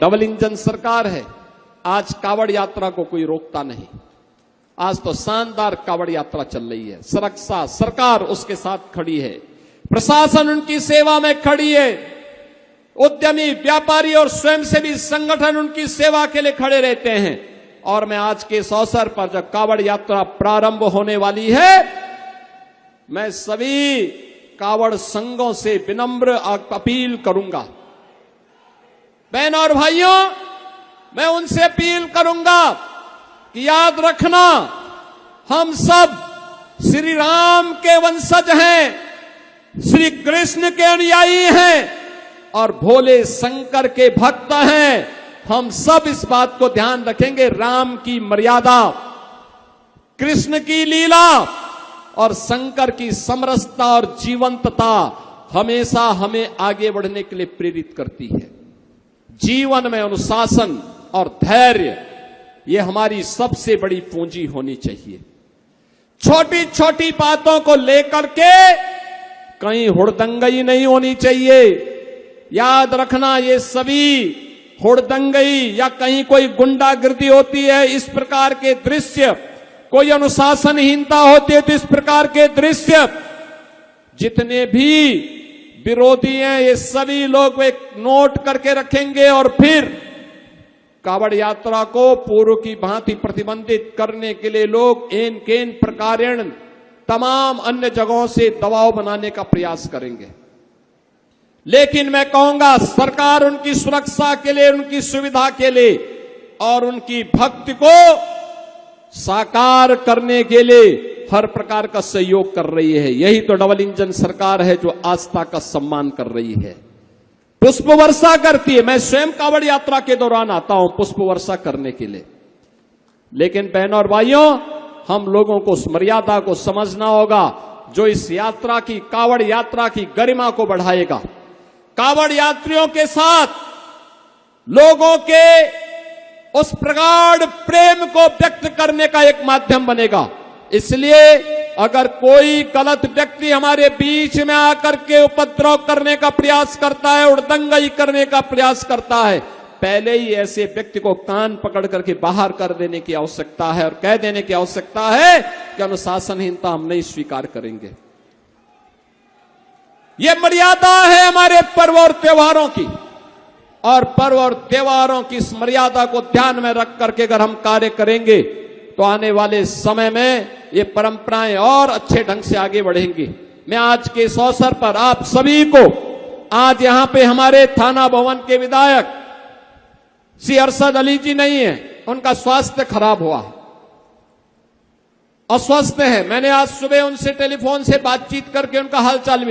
Double engine सरकार है। आज कावड़ यात्रा को कोई रोकता नहीं। आज तो शानदार कावड़ यात्रा चल रही है। सुरक्षा सरकार उसके साथ खड़ी है, प्रशासन उनकी सेवा में खड़ी है, उद्यमी व्यापारी और स्वयंसेवी संगठन उनकी सेवा के लिए खड़े रहते हैं। और मैं आज के इस अवसर पर जब कावड़ यात्रा प्रारंभ होने वाली है, मैं सभी कावड़ संघों से विनम्र अपील करूंगा। बहनों और भाइयों, मैं उनसे अपील करूंगा कि याद रखना, हम सब श्री राम के वंशज हैं, श्री कृष्ण के अनुयायी हैं और भोले शंकर के भक्त हैं। हम सब इस बात को ध्यान रखेंगे, राम की मर्यादा, कृष्ण की लीला और शंकर की समरसता और जीवंतता हमेशा हमें आगे बढ़ने के लिए प्रेरित करती है। जीवन में अनुशासन और धैर्य, ये हमारी सबसे बड़ी पूंजी होनी चाहिए। छोटी छोटी बातों को लेकर के कहीं हुड़दंगई नहीं होनी चाहिए। याद रखना, ये सभी हुड़दंगई या कहीं कोई गुंडागिर्दी होती है, इस प्रकार के दृश्य, कोई अनुशासनहीनता होती है तो इस प्रकार के दृश्य, जितने भी विरोधी हैं ये सभी लोग एक नोट करके रखेंगे और फिर कावड़ यात्रा को पूर्व की भांति प्रतिबंधित करने के लिए लोग एन केन प्रकारेण तमाम अन्य जगहों से दबाव बनाने का प्रयास करेंगे। लेकिन मैं कहूंगा, सरकार उनकी सुरक्षा के लिए, उनकी सुविधा के लिए और उनकी भक्ति को साकार करने के लिए हर प्रकार का सहयोग कर रही है। यही तो डबल इंजन सरकार है जो आस्था का सम्मान कर रही है, पुष्प वर्षा करती है। मैं स्वयं कावड़ यात्रा के दौरान आता हूं पुष्प वर्षा करने के लिए। लेकिन बहनों और भाइयों, हम लोगों को उस मर्यादा को समझना होगा जो इस यात्रा की, कावड़ यात्रा की गरिमा को बढ़ाएगा, कावड़ यात्रियों के साथ लोगों के उस प्रगाढ़ प्रेम को व्यक्त करने का एक माध्यम बनेगा। इसलिए अगर कोई गलत व्यक्ति हमारे बीच में आकर के उपद्रव करने का प्रयास करता है, उड़दंगई करने का प्रयास करता है, पहले ही ऐसे व्यक्ति को कान पकड़ करके बाहर कर देने की आवश्यकता है और कह देने की आवश्यकता है कि अनुशासनहीनता हम नहीं स्वीकार करेंगे। यह मर्यादा है हमारे पर्व और त्योहारों की, और पर्व और त्योहारों की इस मर्यादा को ध्यान में रख करके अगर हम कार्य करेंगे तो आने वाले समय में ये परंपराएं और अच्छे ढंग से आगे बढ़ेंगी। मैं आज के इस अवसर पर आप सभी को, आज यहां पे हमारे थाना भवन के विधायक श्री अरशद अली जी नहीं है, उनका स्वास्थ्य खराब हुआ, अस्वस्थ है। मैंने आज सुबह उनसे टेलीफोन से बातचीत करके उनका हालचाल